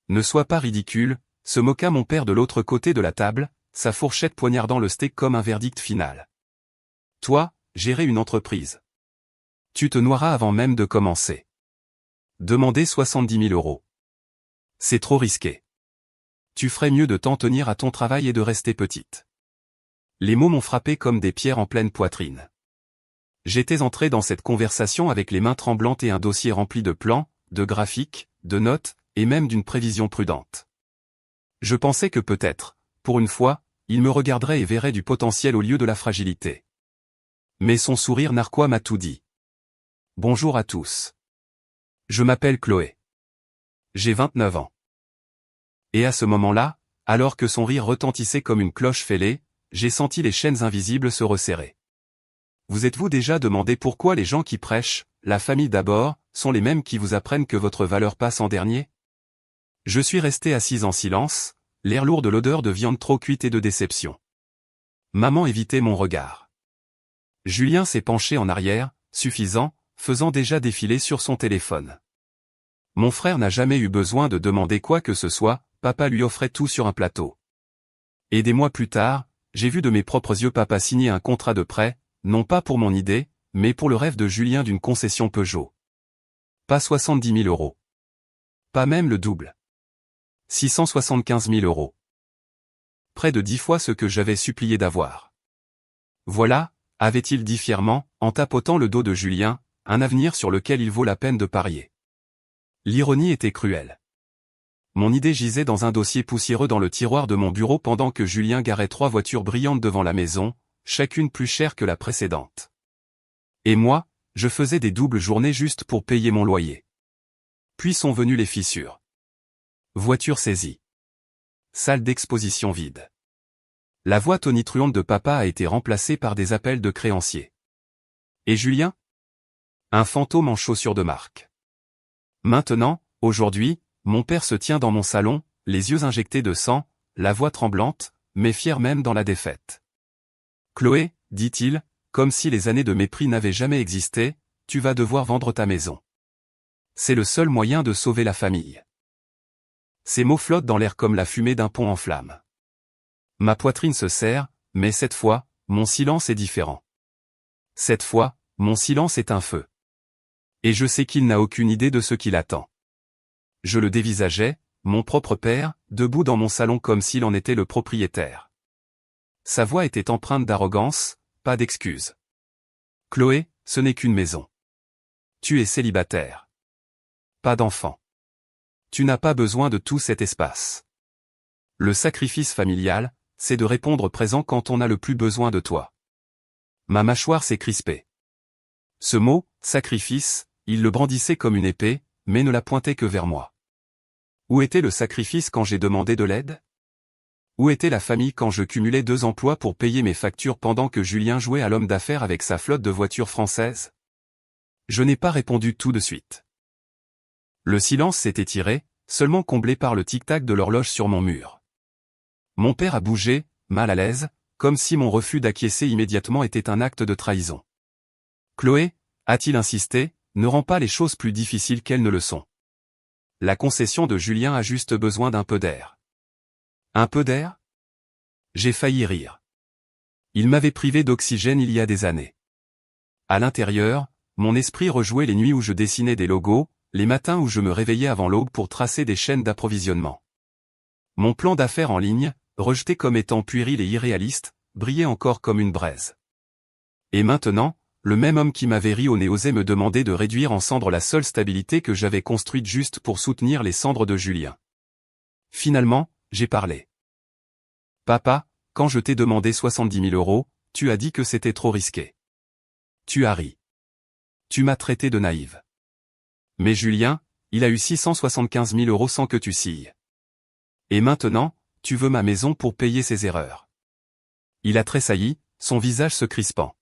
Ne sois pas ridicule, se moqua mon père de l'autre côté de la table, sa fourchette poignardant le steak comme un verdict final. Toi, gérer une entreprise. Tu te noieras avant même de commencer. Demander 70 000 €. C'est trop risqué. Tu ferais mieux de t'en tenir à ton travail et de rester petite. Les mots m'ont frappé comme des pierres en pleine poitrine. J'étais entré dans cette conversation avec les mains tremblantes et un dossier rempli de plans, de graphiques, de notes, et même d'une prévision prudente. Je pensais que peut-être, pour une fois, il me regarderait et verrait du potentiel au lieu de la fragilité. Mais son sourire narquois m'a tout dit. Bonjour à tous. Je m'appelle Chloé. J'ai 29 ans. Et à ce moment-là, alors que son rire retentissait comme une cloche fêlée, j'ai senti les chaînes invisibles se resserrer. Vous êtes-vous déjà demandé pourquoi les gens qui prêchent, la famille d'abord, sont les mêmes qui vous apprennent que votre valeur passe en dernier? Je suis resté assise en silence, l'air lourd de l'odeur de viande trop cuite et de déception. Maman évitait mon regard. Julien s'est penché en arrière, suffisant, faisant déjà défiler sur son téléphone. Mon frère n'a jamais eu besoin de demander quoi que ce soit, papa lui offrait tout sur un plateau. Et des mois plus tard, j'ai vu de mes propres yeux papa signer un contrat de prêt, non pas pour mon idée, mais pour le rêve de Julien d'une concession Peugeot. Pas 70 000 €. Pas même le double. 675 000 €. Près de 10 fois ce que j'avais supplié d'avoir. Voilà, avait-il dit fièrement, en tapotant le dos de Julien, un avenir sur lequel il vaut la peine de parier. L'ironie était cruelle. Mon idée gisait dans un dossier poussiéreux dans le tiroir de mon bureau pendant que Julien garait 3 voitures brillantes devant la maison, chacune plus chère que la précédente. Et moi, je faisais des doubles journées juste pour payer mon loyer. Puis sont venues les fissures. Voiture saisie. Salle d'exposition vide. La voix tonitruante de papa a été remplacée par des appels de créanciers. Et Julien? Un fantôme en chaussures de marque. Maintenant, aujourd'hui, mon père se tient dans mon salon, les yeux injectés de sang, la voix tremblante, mais fier même dans la défaite. Chloé, dit-il, comme si les années de mépris n'avaient jamais existé, tu vas devoir vendre ta maison. C'est le seul moyen de sauver la famille. Ces mots flottent dans l'air comme la fumée d'un pont en flammes. Ma poitrine se serre, mais cette fois, mon silence est différent. Cette fois, mon silence est un feu. Et je sais qu'il n'a aucune idée de ce qui l'attend. Je le dévisageais, mon propre père, debout dans mon salon comme s'il en était le propriétaire. Sa voix était empreinte d'arrogance, pas d'excuse. Chloé, ce n'est qu'une maison. Tu es célibataire. Pas d'enfant. Tu n'as pas besoin de tout cet espace. Le sacrifice familial, c'est de répondre présent quand on a le plus besoin de toi. Ma mâchoire s'est crispée. Ce mot, sacrifice, il le brandissait comme une épée, mais ne la pointait que vers moi. Où était le sacrifice quand j'ai demandé de l'aide? Où était la famille quand je cumulais 2 emplois pour payer mes factures pendant que Julien jouait à l'homme d'affaires avec sa flotte de voitures françaises? Je n'ai pas répondu tout de suite. Le silence s'est étiré, seulement comblé par le tic-tac de l'horloge sur mon mur. Mon père a bougé, mal à l'aise, comme si mon refus d'acquiescer immédiatement était un acte de trahison. Chloé, a-t-il insisté, ne rend pas les choses plus difficiles qu'elles ne le sont. La concession de Julien a juste besoin d'un peu d'air. Un peu d'air? J'ai failli rire. Il m'avait privé d'oxygène il y a des années. À l'intérieur, mon esprit rejouait les nuits où je dessinais des logos, les matins où je me réveillais avant l'aube pour tracer des chaînes d'approvisionnement. Mon plan d'affaires en ligne, rejeté comme étant puéril et irréaliste, brillait encore comme une braise. Et maintenant, le même homme qui m'avait ri au nez osait me demander de réduire en cendres la seule stabilité que j'avais construite juste pour soutenir les cendres de Julien. Finalement, j'ai parlé. Papa, quand je t'ai demandé 70 000 €, tu as dit que c'était trop risqué. Tu as ri. Tu m'as traité de naïve. Mais Julien, il a eu 675 000 € sans que tu signes. Et maintenant, tu veux ma maison pour payer ses erreurs. Il a tressailli, son visage se crispant.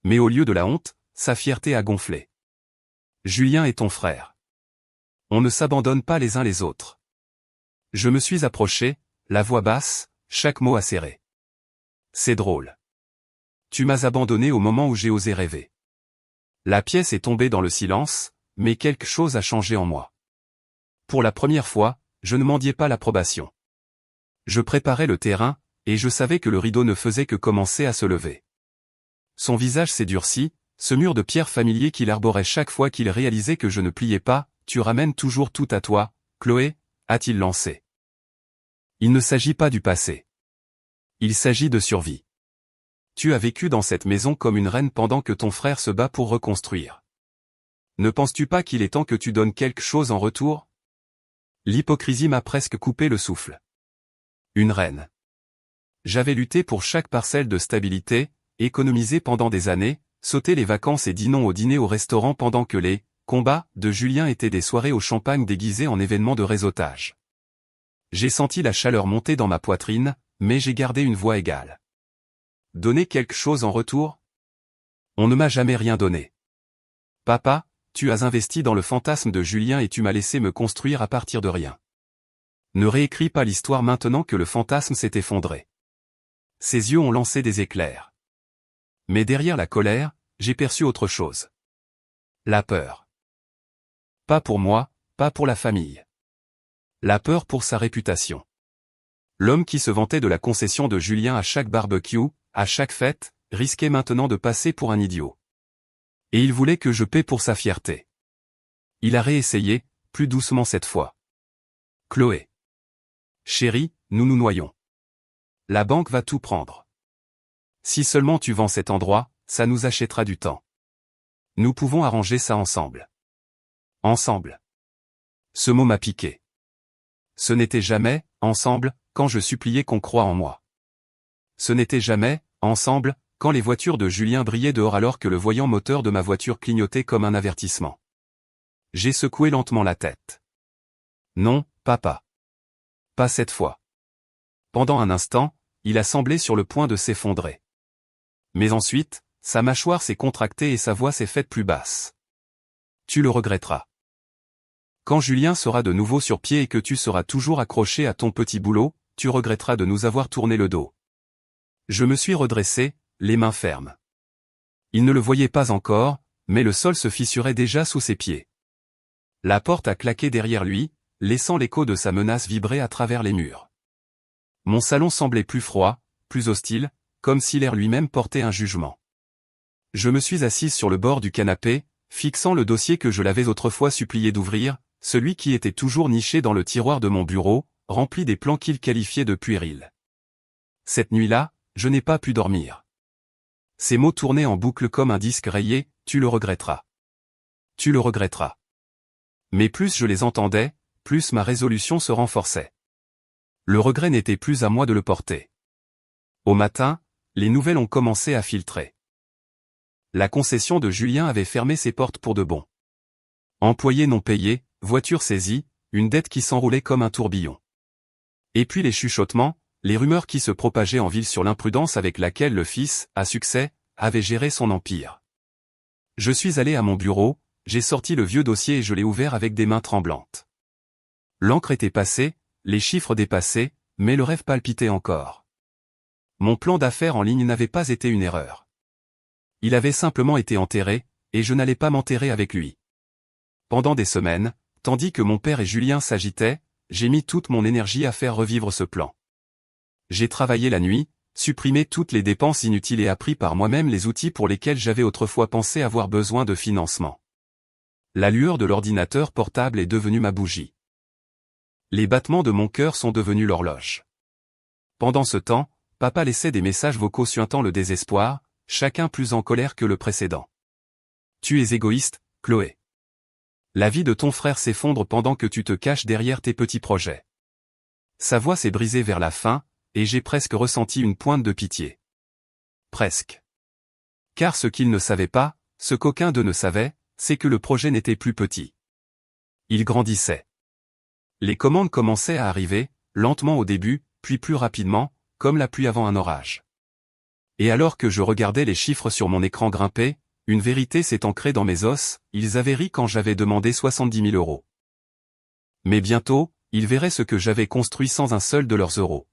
Mais au lieu de la honte, sa fierté a gonflé. Julien est ton frère. On ne s'abandonne pas les uns les autres. Je me suis approché, la voix basse, chaque mot acéré. C'est drôle. Tu m'as abandonné au moment où j'ai osé rêver. La pièce est tombée dans le silence, mais quelque chose a changé en moi. Pour la première fois, je ne mendiais pas l'approbation. Je préparais le terrain, et je savais que le rideau ne faisait que commencer à se lever. Son visage s'est durci, ce mur de pierre familier qu'il arborait chaque fois qu'il réalisait que je ne pliais pas. Tu ramènes toujours tout à toi, Chloé, a-t-il lancé. Il ne s'agit pas du passé. Il s'agit de survie. Tu as vécu dans cette maison comme une reine pendant que ton frère se bat pour reconstruire. Ne penses-tu pas qu'il est temps que tu donnes quelque chose en retour? L'hypocrisie m'a presque coupé le souffle. Une reine. J'avais lutté pour chaque parcelle de stabilité, économisé pendant des années, sauté les vacances et dit non au dîner au restaurant pendant que les combats de Julien étaient des soirées au champagne déguisées en événements de réseautage. J'ai senti la chaleur monter dans ma poitrine, mais j'ai gardé une voix égale. Donner quelque chose en retour? On ne m'a jamais rien donné. Papa, tu as investi dans le fantasme de Julien et tu m'as laissé me construire à partir de rien. Ne réécris pas l'histoire maintenant que le fantasme s'est effondré. Ses yeux ont lancé des éclairs. Mais derrière la colère, j'ai perçu autre chose. La peur. Pas pour moi, pas pour la famille. La peur pour sa réputation. L'homme qui se vantait de la concession de Julien à chaque barbecue, à chaque fête, risquait maintenant de passer pour un idiot. Et il voulait que je paie pour sa fierté. Il a réessayé, plus doucement cette fois. Chloé. Chérie, nous nous noyons. La banque va tout prendre. Si seulement tu vends cet endroit, ça nous achètera du temps. Nous pouvons arranger ça ensemble. Ensemble. Ce mot m'a piqué. Ce n'était jamais, ensemble, quand je suppliais qu'on croie en moi. Ce n'était jamais, ensemble, quand les voitures de Julien brillaient dehors alors que le voyant moteur de ma voiture clignotait comme un avertissement. J'ai secoué lentement la tête. Non, papa. Pas cette fois. Pendant un instant, il a semblé sur le point de s'effondrer. Mais ensuite, sa mâchoire s'est contractée et sa voix s'est faite plus basse. Tu le regretteras. Quand Julien sera de nouveau sur pied et que tu seras toujours accroché à ton petit boulot, tu regretteras de nous avoir tourné le dos. Je me suis redressé, les mains fermes. Il ne le voyait pas encore, mais le sol se fissurait déjà sous ses pieds. La porte a claqué derrière lui, laissant l'écho de sa menace vibrer à travers les murs. Mon salon semblait plus froid, plus hostile, comme si l'air lui-même portait un jugement. Je me suis assise sur le bord du canapé, fixant le dossier que je l'avais autrefois supplié d'ouvrir, celui qui était toujours niché dans le tiroir de mon bureau, rempli des plans qu'il qualifiait de puérils. Cette nuit-là, je n'ai pas pu dormir. Ces mots tournaient en boucle comme un disque rayé, tu le regretteras. Tu le regretteras. Mais plus je les entendais, plus ma résolution se renforçait. Le regret n'était plus à moi de le porter. Au matin, les nouvelles ont commencé à filtrer. La concession de Julien avait fermé ses portes pour de bon. Employés non payés, voiture saisie, une dette qui s'enroulait comme un tourbillon. Et puis les chuchotements, les rumeurs qui se propageaient en ville sur l'imprudence avec laquelle le fils, à succès, avait géré son empire. Je suis allé à mon bureau, j'ai sorti le vieux dossier et je l'ai ouvert avec des mains tremblantes. L'encre était passée, les chiffres dépassés, mais le rêve palpitait encore. Mon plan d'affaires en ligne n'avait pas été une erreur. Il avait simplement été enterré, et je n'allais pas m'enterrer avec lui. Pendant des semaines, tandis que mon père et Julien s'agitaient, j'ai mis toute mon énergie à faire revivre ce plan. J'ai travaillé la nuit, supprimé toutes les dépenses inutiles et appris par moi-même les outils pour lesquels j'avais autrefois pensé avoir besoin de financement. La lueur de l'ordinateur portable est devenue ma bougie. Les battements de mon cœur sont devenus l'horloge. Pendant ce temps, papa laissait des messages vocaux suintant le désespoir, chacun plus en colère que le précédent. Tu es égoïste, Chloé. La vie de ton frère s'effondre pendant que tu te caches derrière tes petits projets. Sa voix s'est brisée vers la fin, et j'ai presque ressenti une pointe de pitié. Presque. Car ce qu'il ne savait pas, ce qu'aucun d'eux ne savait, c'est que le projet n'était plus petit. Il grandissait. Les commandes commençaient à arriver, lentement au début, puis plus rapidement, comme la pluie avant un orage. Et alors que je regardais les chiffres sur mon écran grimper, une vérité s'est ancrée dans mes os, ils avaient ri quand j'avais demandé 70 000 €. Mais bientôt, ils verraient ce que j'avais construit sans un seul de leurs euros.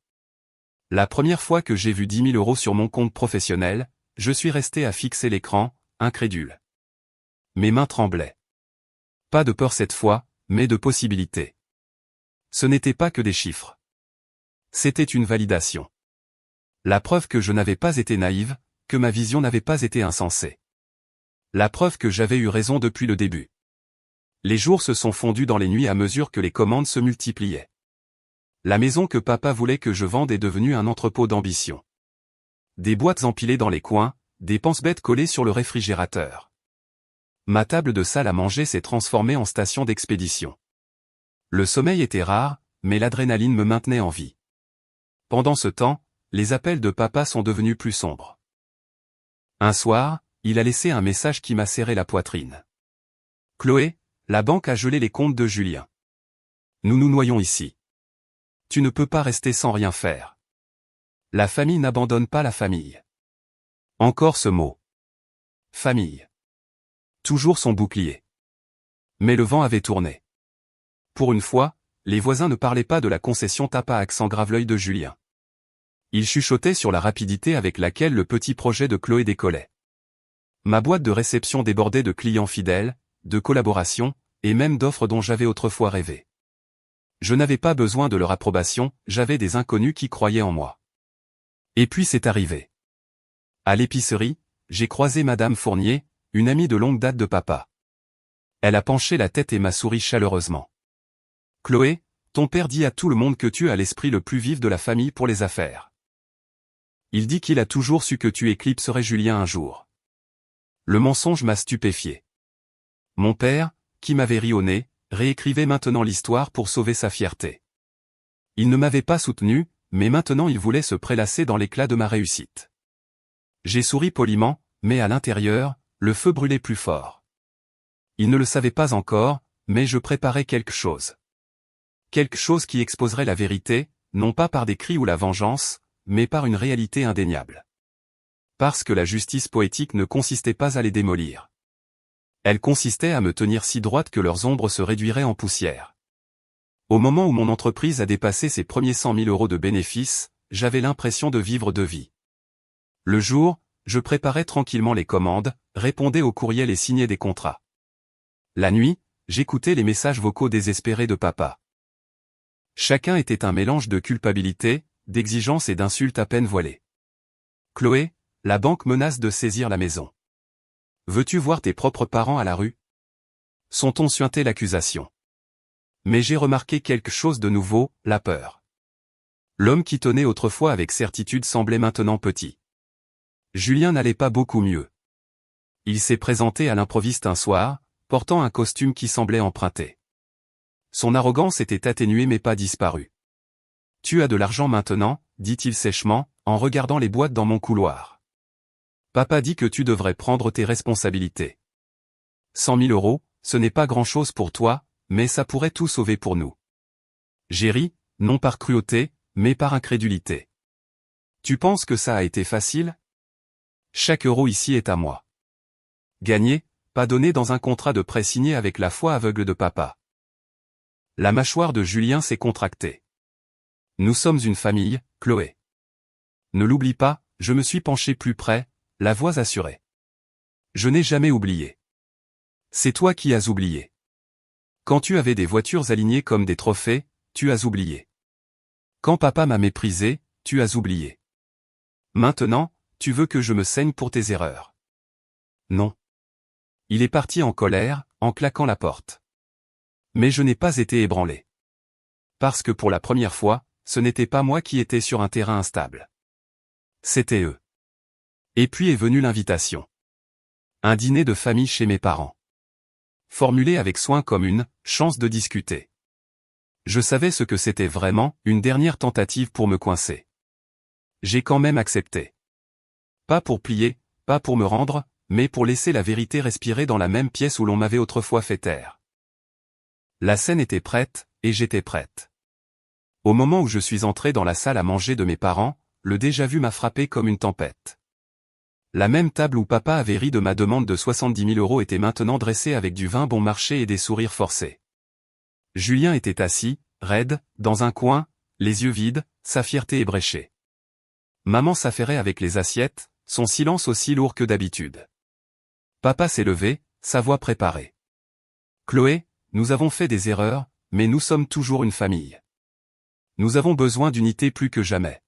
La première fois que j'ai vu 10 000 € sur mon compte professionnel, je suis resté à fixer l'écran, incrédule. Mes mains tremblaient. Pas de peur cette fois, mais de possibilité. Ce n'était pas que des chiffres. C'était une validation. La preuve que je n'avais pas été naïve, que ma vision n'avait pas été insensée. La preuve que j'avais eu raison depuis le début. Les jours se sont fondus dans les nuits à mesure que les commandes se multipliaient. La maison que papa voulait que je vende est devenue un entrepôt d'ambition. Des boîtes empilées dans les coins, des pense-bêtes collées sur le réfrigérateur. Ma table de salle à manger s'est transformée en station d'expédition. Le sommeil était rare, mais l'adrénaline me maintenait en vie. Pendant ce temps, les appels de papa sont devenus plus sombres. Un soir, il a laissé un message qui m'a serré la poitrine. Chloé, la banque a gelé les comptes de Julien. Nous nous noyons ici. Tu ne peux pas rester sans rien faire. La famille n'abandonne pas la famille. Encore ce mot. Famille. Toujours son bouclier. Mais le vent avait tourné. Pour une fois, les voisins ne parlaient pas de la concession Tapa accent grave l'œil de Julien. Ils chuchotaient sur la rapidité avec laquelle le petit projet de Chloé décollait. Ma boîte de réception débordait de clients fidèles, de collaborations, et même d'offres dont j'avais autrefois rêvé. Je n'avais pas besoin de leur approbation, j'avais des inconnus qui croyaient en moi. Et puis c'est arrivé. À l'épicerie, j'ai croisé Madame Fournier, une amie de longue date de papa. Elle a penché la tête et m'a souri chaleureusement. Chloé, ton père dit à tout le monde que tu as l'esprit le plus vif de la famille pour les affaires. Il dit qu'il a toujours su que tu éclipserais Julien un jour. Le mensonge m'a stupéfié. Mon père, qui m'avait ri au nez, réécrivait maintenant l'histoire pour sauver sa fierté. Il ne m'avait pas soutenu, mais maintenant il voulait se prélasser dans l'éclat de ma réussite. J'ai souri poliment, mais à l'intérieur, le feu brûlait plus fort. Il ne le savait pas encore, mais je préparais quelque chose. Quelque chose qui exposerait la vérité, non pas par des cris ou la vengeance, mais par une réalité indéniable. Parce que la justice poétique ne consistait pas à les démolir. Elle consistait à me tenir si droite que leurs ombres se réduiraient en poussière. Au moment où mon entreprise a dépassé ses premiers 100 000 € de bénéfices, j'avais l'impression de vivre deux vies. Le jour, je préparais tranquillement les commandes, répondais aux courriels et signais des contrats. La nuit, j'écoutais les messages vocaux désespérés de papa. Chacun était un mélange de culpabilité, d'exigence et d'insultes à peine voilées. Chloé, la banque menace de saisir la maison. Veux-tu voir tes propres parents à la rue? Son ton suintait l'accusation. Mais j'ai remarqué quelque chose de nouveau, la peur. L'homme qui tenait autrefois avec certitude semblait maintenant petit. Julien n'allait pas beaucoup mieux. Il s'est présenté à l'improviste un soir, portant un costume qui semblait emprunté. Son arrogance était atténuée mais pas disparue. « Tu as de l'argent maintenant » dit-il sèchement, en regardant les boîtes dans mon couloir. « Papa dit que tu devrais prendre tes responsabilités. 100 000 €, ce n'est pas grand-chose pour toi, mais ça pourrait tout sauver pour nous. » J'ai ri, non par cruauté, mais par incrédulité. « Tu penses que ça a été facile ? Chaque euro ici est à moi. Gagné, pas donné dans un contrat de prêt signé avec la foi aveugle de papa. » La mâchoire de Julien s'est contractée. « Nous sommes une famille, Chloé. Ne l'oublie pas, je me suis penché plus près, la voix assurée. Je n'ai jamais oublié. C'est toi qui as oublié. Quand tu avais des voitures alignées comme des trophées, tu as oublié. Quand papa m'a méprisé, tu as oublié. Maintenant, tu veux que je me saigne pour tes erreurs. Non. » Il est parti en colère, en claquant la porte. Mais je n'ai pas été ébranlé. Parce que pour la première fois, ce n'était pas moi qui étais sur un terrain instable. C'était eux. Et puis est venue l'invitation. Un dîner de famille chez mes parents. Formulé avec soin comme une chance de discuter. Je savais ce que c'était vraiment, une dernière tentative pour me coincer. J'ai quand même accepté. Pas pour plier, pas pour me rendre, mais pour laisser la vérité respirer dans la même pièce où l'on m'avait autrefois fait taire. La scène était prête, et j'étais prête. Au moment où je suis entré dans la salle à manger de mes parents, le déjà-vu m'a frappé comme une tempête. La même table où papa avait ri de ma demande de 70 000 € était maintenant dressée avec du vin bon marché et des sourires forcés. Julien était assis, raide, dans un coin, les yeux vides, sa fierté ébréchée. Maman s'affairait avec les assiettes, son silence aussi lourd que d'habitude. Papa s'est levé, sa voix préparée. « Chloé, nous avons fait des erreurs, mais nous sommes toujours une famille. Nous avons besoin d'unité plus que jamais.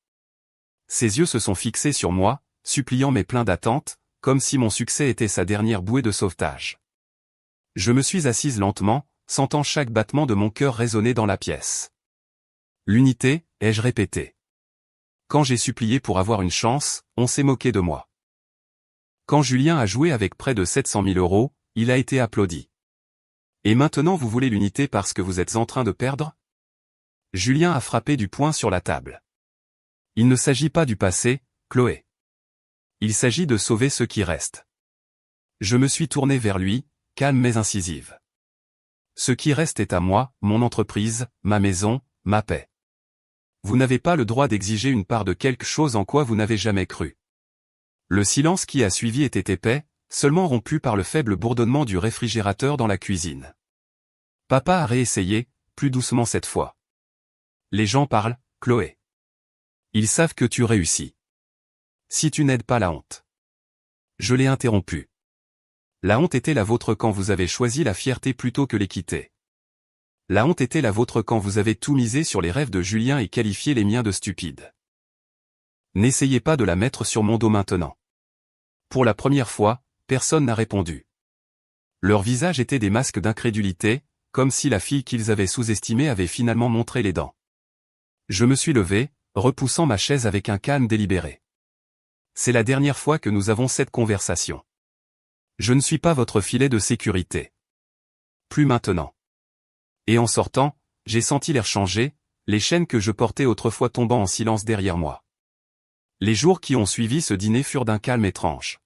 Ses yeux se sont fixés sur moi, suppliant mais pleins d'attente, comme si mon succès était sa dernière bouée de sauvetage. Je me suis assise lentement, sentant chaque battement de mon cœur résonner dans la pièce. L'unité, ai-je répété. Quand j'ai supplié pour avoir une chance, on s'est moqué de moi. Quand Julien a joué avec près de 700 000 €, il a été applaudi. Et maintenant vous voulez l'unité parce que vous êtes en train de perdre? Julien a frappé du poing sur la table. Il ne s'agit pas du passé, Chloé. Il s'agit de sauver ce qui reste. Je me suis tournée vers lui, calme mais incisive. Ce qui reste est à moi, mon entreprise, ma maison, ma paix. Vous n'avez pas le droit d'exiger une part de quelque chose en quoi vous n'avez jamais cru. Le silence qui a suivi était épais, seulement rompu par le faible bourdonnement du réfrigérateur dans la cuisine. Papa a réessayé, plus doucement cette fois. Les gens parlent, Chloé. Ils savent que tu réussis. Si tu n'aides pas la honte. Je l'ai interrompu. La honte était la vôtre quand vous avez choisi la fierté plutôt que l'équité. La honte était la vôtre quand vous avez tout misé sur les rêves de Julien et qualifié les miens de stupides. N'essayez pas de la mettre sur mon dos maintenant. Pour la première fois, personne n'a répondu. Leurs visages étaient des masques d'incrédulité, comme si la fille qu'ils avaient sous-estimée avait finalement montré les dents. Je me suis levé, repoussant ma chaise avec un calme délibéré. C'est la dernière fois que nous avons cette conversation. Je ne suis pas votre filet de sécurité. Plus maintenant. Et en sortant, j'ai senti l'air changer, les chaînes que je portais autrefois tombant en silence derrière moi. Les jours qui ont suivi ce dîner furent d'un calme étrange.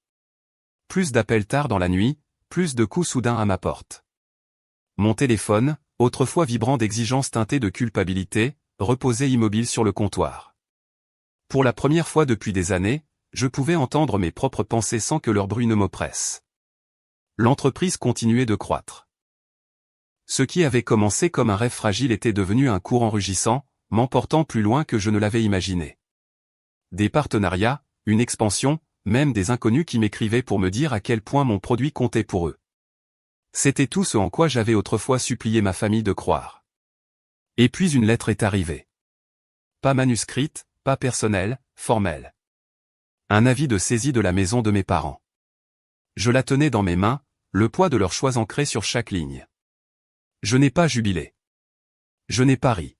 Plus d'appels tard dans la nuit, plus de coups soudains à ma porte. Mon téléphone, autrefois vibrant d'exigences teintées de culpabilité, reposait immobile sur le comptoir. Pour la première fois depuis des années, je pouvais entendre mes propres pensées sans que leur bruit ne m'oppresse. L'entreprise continuait de croître. Ce qui avait commencé comme un rêve fragile était devenu un courant rugissant, m'emportant plus loin que je ne l'avais imaginé. Des partenariats, une expansion, même des inconnus qui m'écrivaient pour me dire à quel point mon produit comptait pour eux. C'était tout ce en quoi j'avais autrefois supplié ma famille de croire. Et puis une lettre est arrivée. Pas manuscrite, pas personnelle, formelle. Un avis de saisie de la maison de mes parents. Je la tenais dans mes mains, le poids de leurs choix ancré sur chaque ligne. Je n'ai pas jubilé. Je n'ai pas ri.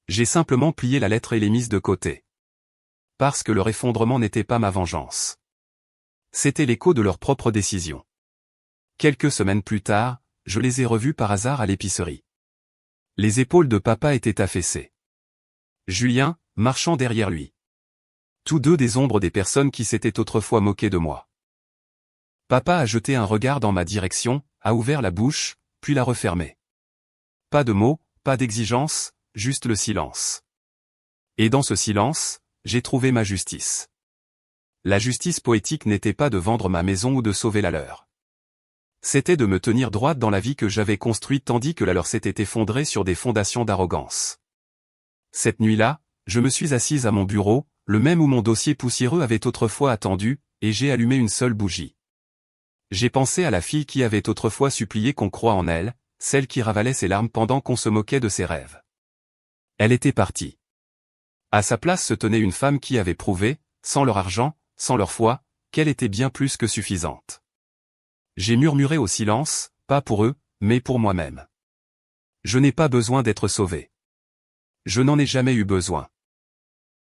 J'ai simplement plié la lettre et l'ai mise de côté. Parce que leur effondrement n'était pas ma vengeance. C'était l'écho de leur propre décision. Quelques semaines plus tard, je les ai revus par hasard à l'épicerie. Les épaules de papa étaient affaissées. Julien, marchant derrière lui. Tous deux des ombres des personnes qui s'étaient autrefois moquées de moi. Papa a jeté un regard dans ma direction, a ouvert la bouche, puis l'a refermée. Pas de mots, pas d'exigence, juste le silence. Et dans ce silence, j'ai trouvé ma justice. La justice poétique n'était pas de vendre ma maison ou de sauver la leur. C'était de me tenir droite dans la vie que j'avais construite tandis que la leur s'était effondrée sur des fondations d'arrogance. Cette nuit-là, je me suis assise à mon bureau, le même où mon dossier poussiéreux avait autrefois attendu, et j'ai allumé une seule bougie. J'ai pensé à la fille qui avait autrefois supplié qu'on croie en elle, celle qui ravalait ses larmes pendant qu'on se moquait de ses rêves. Elle était partie. À sa place se tenait une femme qui avait prouvé, sans leur argent, sans leur foi, qu'elle était bien plus que suffisante. J'ai murmuré au silence, pas pour eux, mais pour moi-même. Je n'ai pas besoin d'être sauvé. Je n'en ai jamais eu besoin.